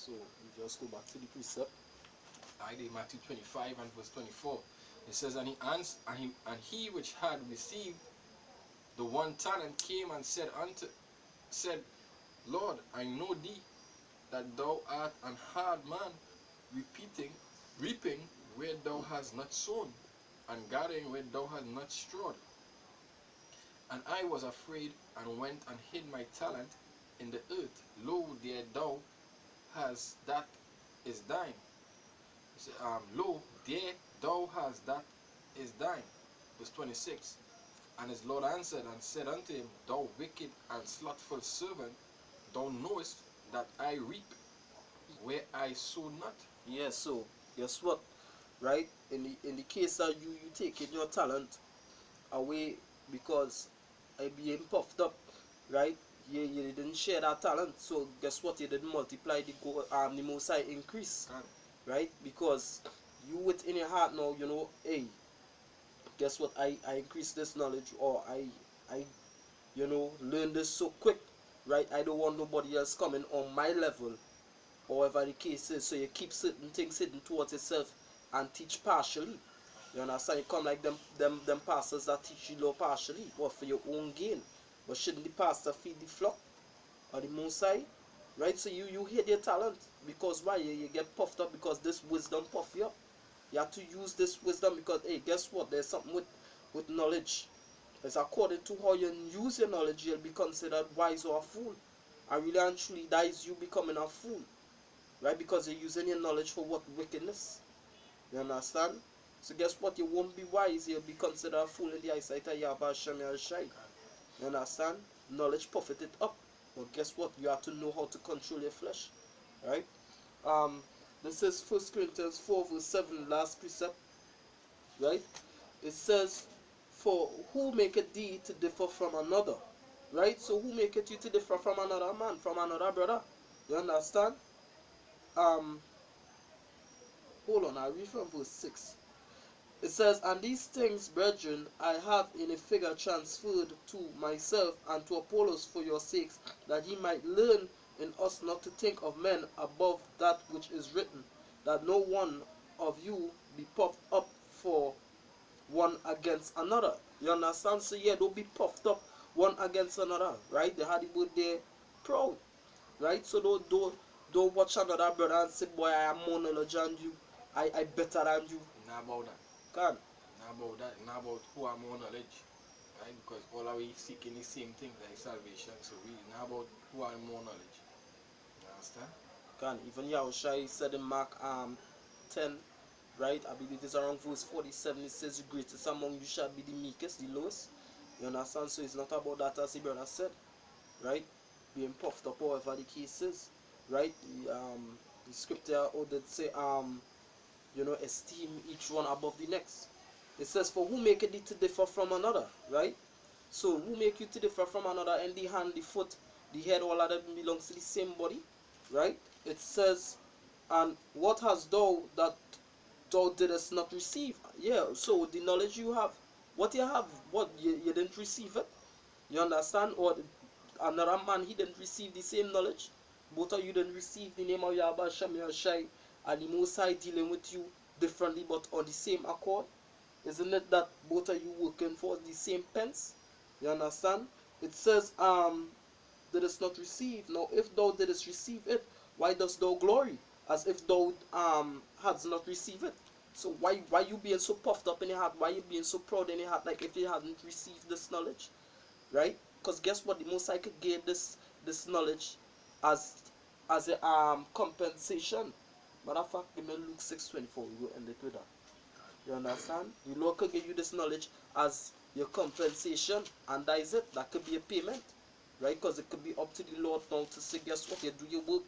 So we just go back to the precept. I did Matthew 25 and verse 24. It says, and he answered, and he which had received the 1 talent came and said, Lord, I know thee, that thou art an hard man, reaping where thou hast not sown, and gathering where thou hast not strawed. And I was afraid, and went and hid my talent in the earth. Lo, there thou hast that is thine. Lo, there thou hast that is thine. Verse 26. And his Lord answered and said unto him, Thou wicked and slothful servant, thou knowest that I reap where I sow not. Yeah, so guess what? Right? In the case that you taking your talent away because I being puffed up, right? You didn't share that talent, so guess what? You didn't multiply the most high increase, right? Because you within your heart now, you know, hey, guess what? I increase this knowledge, or I you know, learn this so quick, right? I don't want nobody else coming on my level, or whatever the case is. So you keep certain things hidden towards yourself and teach partially. You understand? You come like them pastors that teach you law partially, but for your own gain. But shouldn't the pastor feed the flock or the most high? Right? So you hid your talent because why? You get puffed up because this wisdom puff you up. You have to use this wisdom because hey, guess what? There's something with knowledge. It's according to how you use your knowledge, you'll be considered wise or a fool. And really and truly, that is you becoming a fool. Right? Because you're using your knowledge for what? Wickedness. You understand? So guess what? You won't be wise. You'll be considered a fool in the eyesight of Yahweh Hashem Yahushai. You understand? Knowledge profited up. But guess what? You have to know how to control your flesh. Right? This is 1 Corinthians 4 verse 7, last precept. Right? It says, for who maketh thee to differ from another? Right? So who maketh you to differ from another man, from another brother? You understand? Hold on, I read from verse 6. It says, and these things, brethren, I have in a figure transferred to myself and to Apollos for your sakes, that ye might learn in us not to think of men above that which is written, that no one of you be puffed up for one against another. You understand? So yeah, don't be puffed up one against another, right? They had the word there, proud, right? So don't watch another brother and say, boy, I am more knowledge than you, I better than you. Not about that. Can. Not about that. Not about who have more knowledge. Right? Because all are we seeking the same thing, like salvation. So we not about who have more knowledge. You understand? Can. Even Yahushua said in Mark 10, right? I believe it's around verse 47. It says, the greatest among you shall be the meekest, the lowest. You understand? So it's not about that, as the brother said, right? Being puffed up, whatever the case is, right? The scripture did say, you know, esteem each one above the next. It says, for who maketh thee to differ from another, right? So who make you to differ from another? And the hand, the foot, the head, all of them belongs to the same body, right? It says, and what hast thou that thou didst not receive? Yeah, so the knowledge you have, what you have, what you didn't receive it, you understand? Or another man, he didn't receive the same knowledge. Both of you didn't receive the name of Yahweh Shem Yahushai, and the Most High dealing with you differently but on the same accord. Isn't it that both of you working for the same pence? You understand? It says, didst not receive. Now if thou didst receive it, why dost thou glory? As if thou hadst not received it. So why you being so puffed up in your heart? Why you being so proud in your heart, like if you hadn't received this knowledge? Right? Because guess what? The Most High could give this knowledge as a compensation. Matter of fact, give me Luke 6:24. We will end it with that. You understand? The Lord could give you this knowledge as your compensation, and that is it. That could be a payment, right? Because it could be up to the Lord now to say, guess what? You do your work,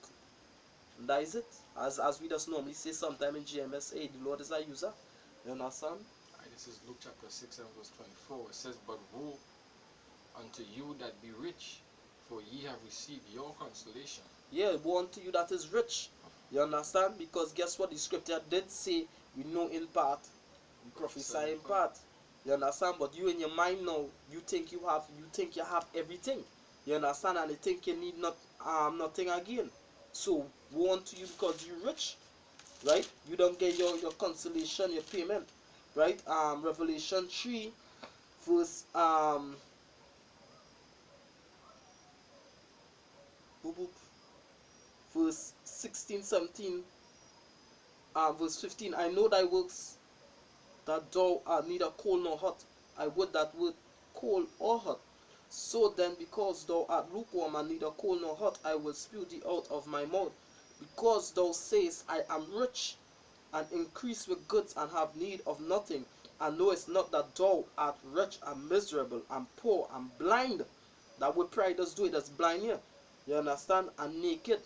and that is it. As we just normally say sometime in GMS, hey, the Lord is a user. You understand? This is Luke chapter 6 and verse 24. It says, but woe unto you that be rich, for ye have received your consolation. Yeah, woe unto you that is rich. You understand? Because guess what? The scripture did say, we know in part, we prophesy in part. You understand? But you in your mind now, you think you have everything. You understand? And you think you need nothing again. So woe unto you because you rich, right? You don't get your consolation, your payment, right? Revelation 3 verse boop, boop, verse 16, 17, verse 15. I know thy works, that thou art neither cold nor hot. I would that wert cold or hot. So then, because thou art lukewarm and neither cold nor hot, I will spew thee out of my mouth. Because thou sayest, I am rich, and increase with goods, and have need of nothing, and knowest not that thou art rich and miserable and poor and blind. That what pride does do, it does blind you. You understand? And naked.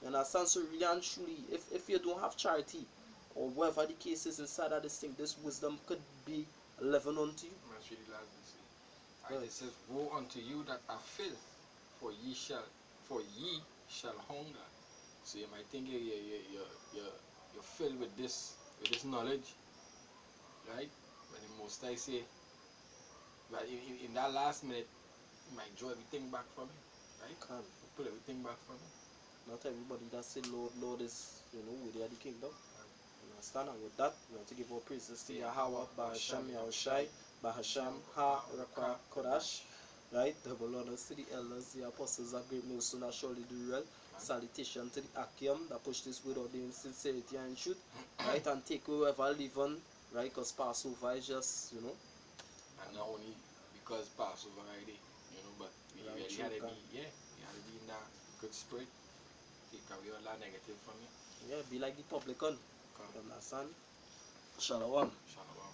You understand? So really and truly, if you don't have charity, or whatever the case is inside of this thing, this wisdom could be leaven unto you. That's really loud to see. Right. It says, woe unto you that are filled, for ye shall hunger. So you might think you're filled with this knowledge, right? But the most I say, but in that last minute, you might draw everything back from it, right? Can Pull everything back from it. not everybody that say Lord, Lord is, worthy of the kingdom. You understand? And with that, we want to give our praises to Yahweh, Bahasham, Yahushai, Bahasham, Ha, Rakwa, Kodash. Right? Double honors to the elders, the apostles of great most soon surely do well. Salutation to the Akim that push this word out there in sincerity and truth. Right? And take whoever live on, right? Because Passover is just, And not only because Passover already, but we Right, really true, had to can. be, we had to be in that good spirit. Take away all that negative from you. be like the publican. Come, You understand? Shalom. shalom.